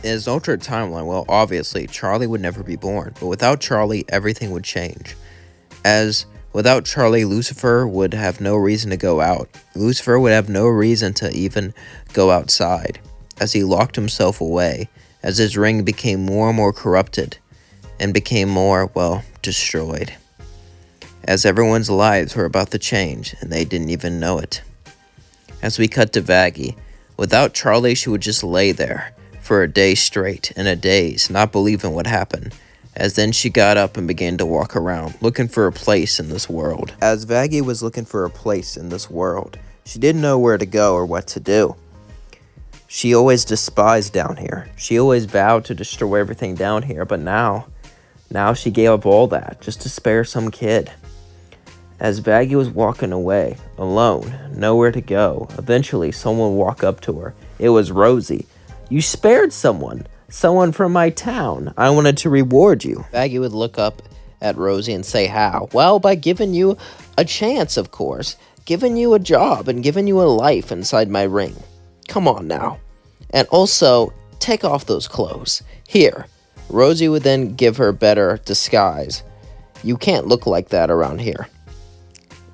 In his alternate timeline, well, obviously, Charlie would never be born, but without Charlie, everything would change. As without Charlie, Lucifer would have no reason to go out. Lucifer would have no reason to even go outside, as he locked himself away, as his ring became more and more corrupted, and became more, well, destroyed. As everyone's lives were about to change, and they didn't even know it. As we cut to Vaggie, without Charlie, she would just lay there for a day straight, in a daze, not believing what happened, as then she got up and began to walk around, looking for a place in this world. As Vaggie was looking for a place in this world, she didn't know where to go or what to do. She always despised down here. She always vowed to destroy everything down here, but now she gave up all that just to spare some kid. As Vaggie was walking away, alone, nowhere to go, eventually someone walked up to her. It was Rosie. "You spared someone from my town. I wanted to reward you." Vaggie would look up at Rosie and say, "How?" "Well, by giving you a chance, of course. Giving you a job and giving you a life inside my ring. Come on now. And also, take off those clothes. Here." Rosie would then give her better disguise. "You can't look like that around here.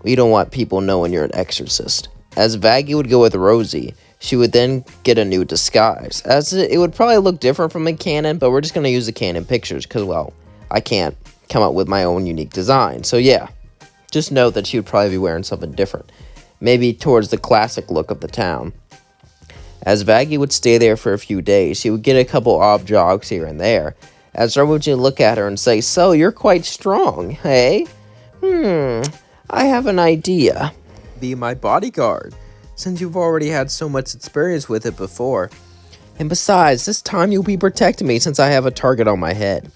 We don't want people knowing you're an exorcist." As Vaggie would go with Rosie, she would then get a new disguise. As it would probably look different from a canon, but we're just going to use the canon pictures because, well, I can't come up with my own unique design. So yeah, just note that she would probably be wearing something different. Maybe towards the classic look of the town. As Vaggie would stay there for a few days, she would get a couple odd jobs here and there. As someone would look at her and say, "So, you're quite strong, hey? I have an idea. Be my bodyguard, since you've already had so much experience with it before. And besides, this time you'll be protecting me since I have a target on my head.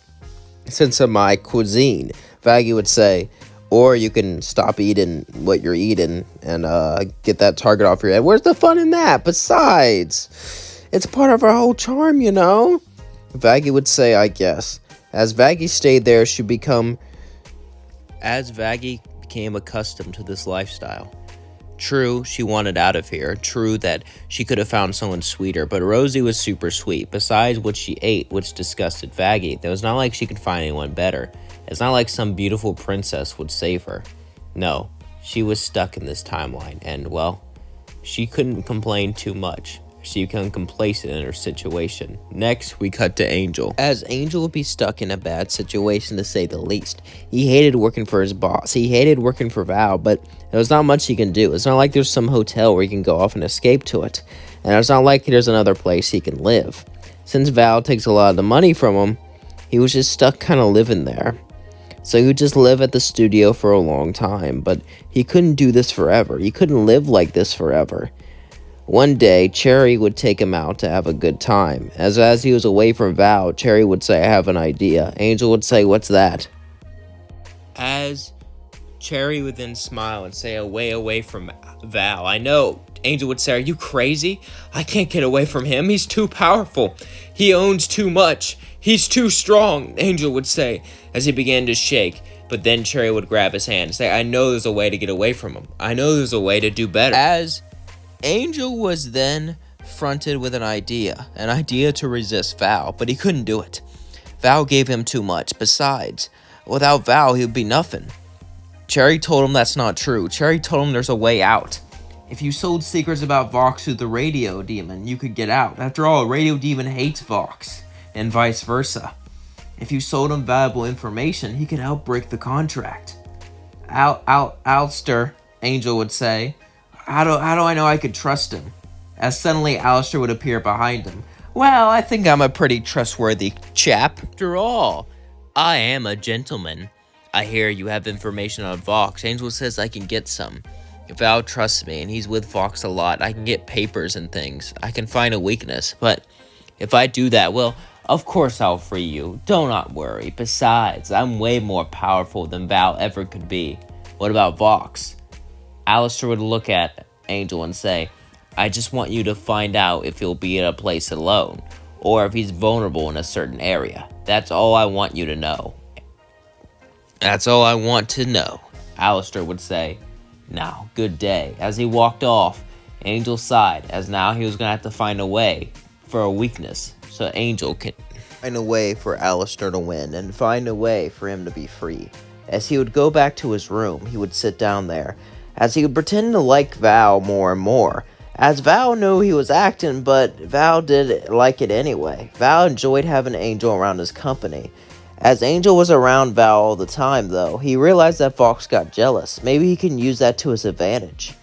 Since of my cuisine," Vaggie would say. "Or you can stop eating what you're eating and get that target off your head." "Where's the fun in that? Besides, it's part of our whole charm, you know." Vaggie would say, "I guess." As Vaggie stayed there, As Vaggie became accustomed to this lifestyle. True, she wanted out of here. True that she could have found someone sweeter, but Rosie was super sweet. Besides what she ate, which disgusted Vaggie, it was not like she could find anyone better. It's not like some beautiful princess would save her. No, she was stuck in this timeline, and, well, she couldn't complain too much. She became complacent in her situation. Next, we cut to Angel. As Angel would be stuck in a bad situation, to say the least. He hated working for his boss. He hated working for Val, but there was not much he can do. It's not like there's some hotel where he can go off and escape to it. And it's not like there's another place he can live. Since Val takes a lot of the money from him, he was just stuck kind of living there. So he would just live at the studio for a long time, but he couldn't do this forever. He couldn't live like this forever. One day, Cherry would take him out to have a good time. As he was away from Val, Cherry would say, "I have an idea." Angel would say, "What's that?" As Cherry would then smile and say, away from Val. "I know." Angel would say, "Are you crazy? I can't get away from him. He's too powerful. He owns too much. He's too strong," Angel would say as he began to shake. But then Cherry would grab his hand and say, "I know there's a way to get away from him. I know there's a way to do better." As Angel was then fronted with an idea to resist Val, but he couldn't do it. Val gave him too much. Besides, without Val, he would be nothing. Cherry told him that's not true. Cherry told him there's a way out. If you sold secrets about Vox to the radio demon, you could get out. After all, radio demon hates Vox, and vice versa. If you sold him valuable information, he could help break the contract. Alastor, Angel would say. How do I know I could trust him?" As suddenly Alastor would appear behind him. "Well, I think I'm a pretty trustworthy chap. After all, I am a gentleman. I hear you have information on Vox. Angel says I can get some. If Val trusts me, and he's with Vox a lot, I can get papers and things. I can find a weakness. But if I do that, well, of course I'll free you. Do not worry. Besides, I'm way more powerful than Val ever could be. What about Vox?" Alastor would look at Angel and say, "I just want you to find out if he'll be in a place alone, or if he's vulnerable in a certain area. That's all I want you to know." "That's all I want to know," Alastor would say. "Now, good day." As he walked off, Angel sighed, as now he was going to have to find a way for a weakness so Angel can find a way for Alastor to win and find a way for him to be free. As he would go back to his room, he would sit down there, as he would pretend to like Val more and more, as Val knew he was acting, but Val did like it anyway. Val enjoyed having Angel around his company. As Angel was around Val all the time, though, he realized that Vox got jealous. Maybe he can use that to his advantage.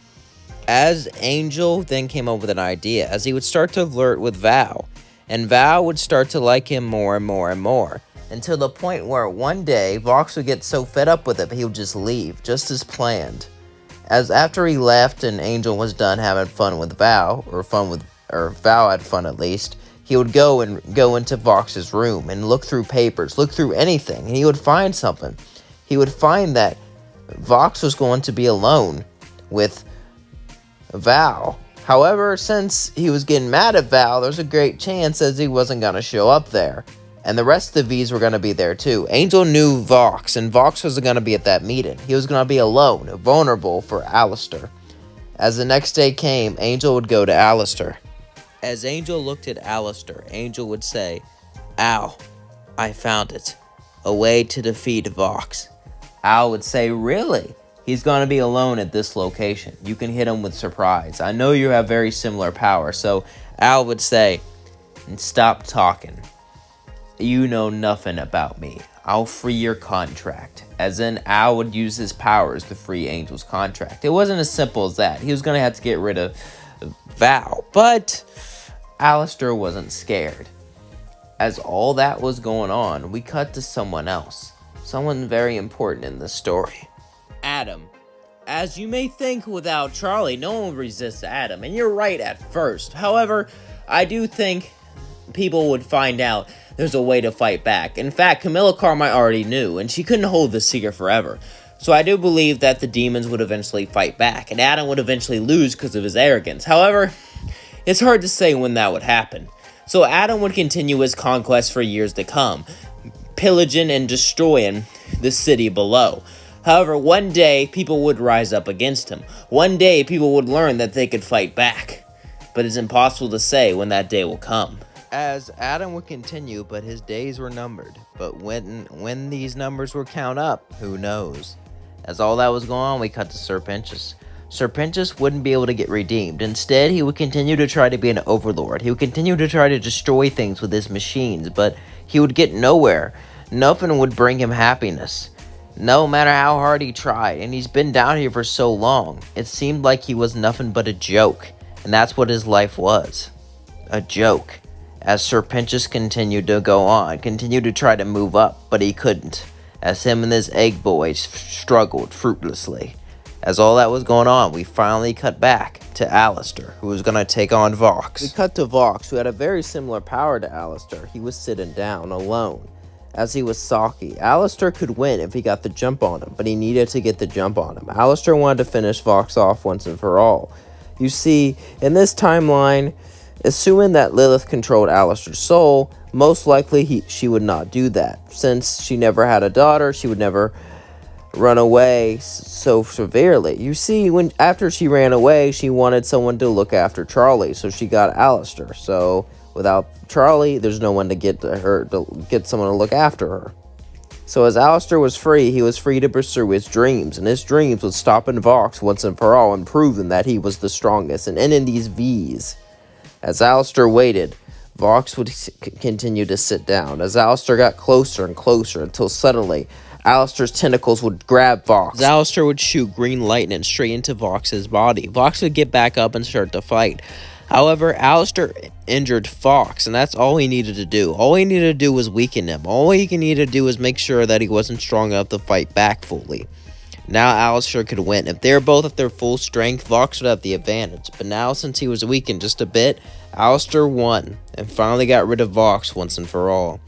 As Angel then came up with an idea, as he would start to flirt with Val, and Val would start to like him more and more and more, until the point where one day, Vox would get so fed up with it, he would just leave, just as planned. As after he left and Angel was done having fun with Val, or Val had fun at least, he would go into Vox's room and look through papers, look through anything, and he would find something. He would find that Vox was going to be alone with Val. However, since he was getting mad at Val, there's a great chance that he wasn't going to show up there. And the rest of the V's were going to be there too. Angel knew Vox, and Vox wasn't going to be at that meeting. He was going to be alone, vulnerable for Alastor. As the next day came, Angel would go to Alastor. As Angel looked at Alastor, Angel would say, "Al, I found it. A way to defeat Vox." Al would say, "Really? He's going to be alone at this location. You can hit him with surprise. I know you have very similar power." So Al would say, "Stop talking. You know nothing about me. I'll free your contract." As in, Al would use his powers to free Angel's contract. It wasn't as simple as that. He was going to have to get rid of Val. But Alastor wasn't scared. As all that was going on, we cut to someone else. Someone very important in this story. Adam. As you may think, without Charlie, no one resists Adam. And you're right at first. However, I do think people would find out there's a way to fight back. In fact, Camilla Carmine already knew, and she couldn't hold this secret forever. So I do believe that the demons would eventually fight back, and Adam would eventually lose because of his arrogance. However, it's hard to say when that would happen. So Adam would continue his conquest for years to come, pillaging and destroying the city below. However, one day, people would rise up against him. One day, people would learn that they could fight back. But it's impossible to say when that day will come. As Adam would continue, but his days were numbered. But when these numbers would count up, who knows? As all that was going on, we cut to Sir Pentious. Sir Pentious wouldn't be able to get redeemed. Instead, he would continue to try to be an overlord. He would continue to try to destroy things with his machines, but he would get nowhere. Nothing would bring him happiness, no matter how hard he tried. And he's been down here for so long, it seemed like he was nothing but a joke. And that's what his life was. A joke. As Sir Pentious continued to go on, continued to try to move up, but he couldn't, as him and his egg boys struggled fruitlessly. As all that was going on, we finally cut back to Alastor, who was going to take on Vox. We cut to Vox, who had a very similar power to Alastor. He was sitting down, alone, as he was sulky. Alastor could win if he got the jump on him, but he needed to get the jump on him. Alastor wanted to finish Vox off once and for all. You see, in this timeline, assuming that Lilith controlled Alastor's soul, most likely she would not do that. Since she never had a daughter, she would never run away so severely. You see, after she ran away, she wanted someone to look after Charlie, so she got Alastor. So without Charlie, there's no one to get someone to look after her. So as Alastor was free, he was free to pursue his dreams, and his dreams was stopping Vox once and for all and proving that he was the strongest and ending these V's. As Alastor waited, Vox would continue to sit down, as Alastor got closer and closer until suddenly Alastor's tentacles would grab Vox. Alastor would shoot green lightning straight into Vox's body. Vox would get back up and start to fight. However, Alastor injured Vox, and that's all he needed to do. All he needed to do was weaken him. All he needed to do was make sure that he wasn't strong enough to fight back fully. Now Alastor could win. If they were both at their full strength, Vox would have the advantage. But now, since he was weakened just a bit, Alastor won, and finally got rid of Vox once and for all.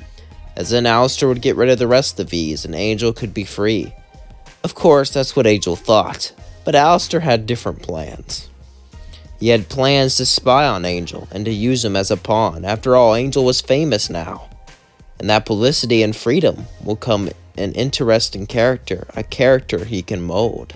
As then Alastor would get rid of the rest of the V's, and Angel could be free. Of course, that's what Angel thought, but Alastor had different plans. He had plans to spy on Angel, and to use him as a pawn. After all, Angel was famous now, and that publicity and freedom will come an interesting character, a character he can mold.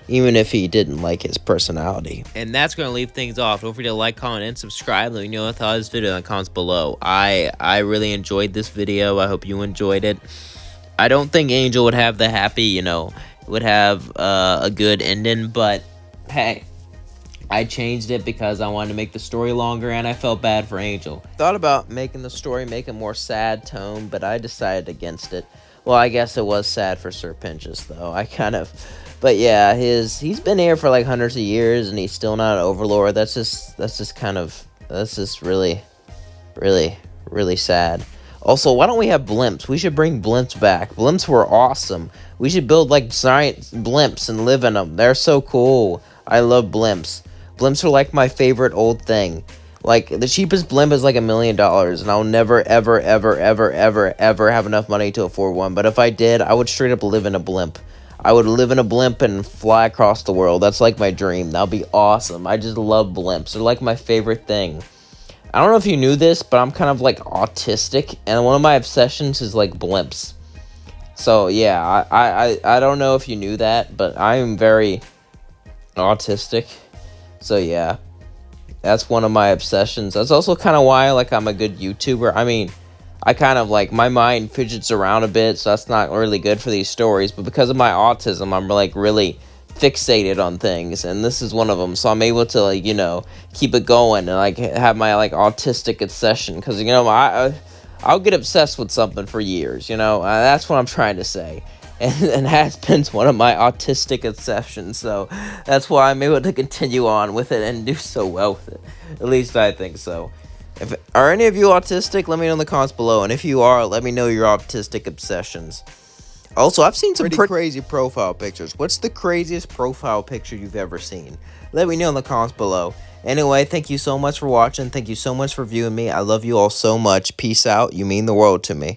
even if he didn't like his personality. And that's going to leave things off. Don't forget to like, comment, and subscribe. Let me know what you thought of this video in the comments below. I really enjoyed this video. I hope you enjoyed it. I don't think Angel would have the happy, would have a good ending, but hey, I changed it because I wanted to make the story longer, and I felt bad for Angel. Thought about making the story make a more sad tone, but I decided against it. Well, I guess it was sad for Sir Pentious, though. But yeah, he's been here for like hundreds of years, and he's still not an overlord. That's just really, really, really sad. Also, why don't we have blimps? We should bring blimps back. Blimps were awesome. We should build like giant blimps and live in them. They're so cool. I love blimps. Blimps are like my favorite old thing. Like, the cheapest blimp is like $1 million, and I'll never, ever, ever, ever, ever, ever have enough money to afford one. But if I did, I would straight up live in a blimp. I would live in a blimp and fly across the world. That's like my dream. That would be awesome. I just love blimps. They're like my favorite thing. I don't know if you knew this, but I'm kind of like autistic, and one of my obsessions is like blimps. So yeah, I don't know if you knew that, but I am very autistic. So yeah, that's one of my obsessions. That's also kind of why I'm a good YouTuber. I mean, I kind of my mind fidgets around a bit, so that's not really good for these stories. But because of my autism, I'm really fixated on things, and this is one of them. So I'm able to keep it going and have my autistic obsession, because I'll get obsessed with something for years. That's what I'm trying to say. And has been one of my autistic obsessions, so that's why I'm able to continue on with it and do so well with it. At least I think so. Are any of you autistic? Let me know in the comments below, and if you are, let me know your autistic obsessions. Also, I've seen some pretty crazy profile pictures. What's the craziest profile picture you've ever seen? Let me know in the comments below. Anyway, thank you so much for watching. Thank you so much for viewing me. I love you all so much. Peace out. You mean the world to me.